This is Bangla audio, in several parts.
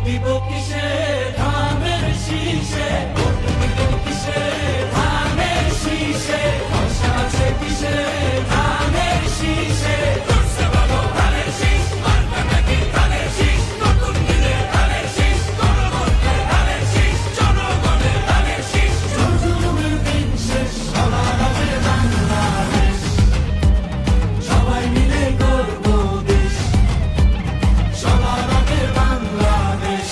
দিব কিসে ধানের শীষে, ভোট দিব কিসে ধানের শীষে, ভরসা আছে কিসে ধানের শীষে। করছে ভালো ধানের শীষ, মার্কা নাকি ধানের শীষ, নতুন দিনে ধানের শীষ, গণভোটে ধানের শীষ, জনগণের ধানের শীষ। জুলুমের দিন শেষ, সবার হবে বাংলাদেশ, সবাই মিলে গর্ব দেশ, সবার হবে বাংলাদেশ।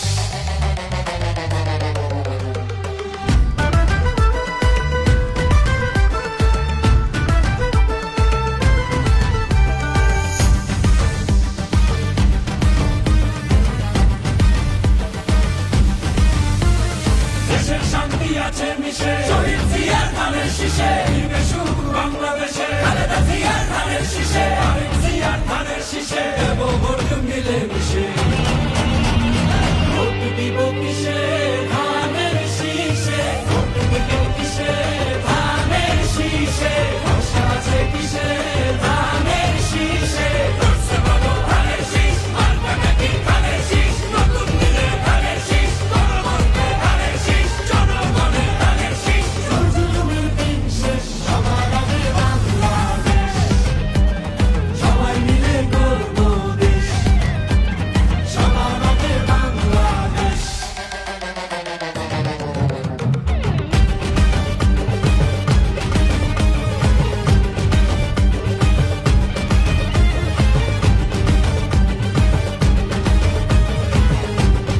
দেশের শান্তি আছে মিশে, শহীদ জিয়ার ধানের শীষে।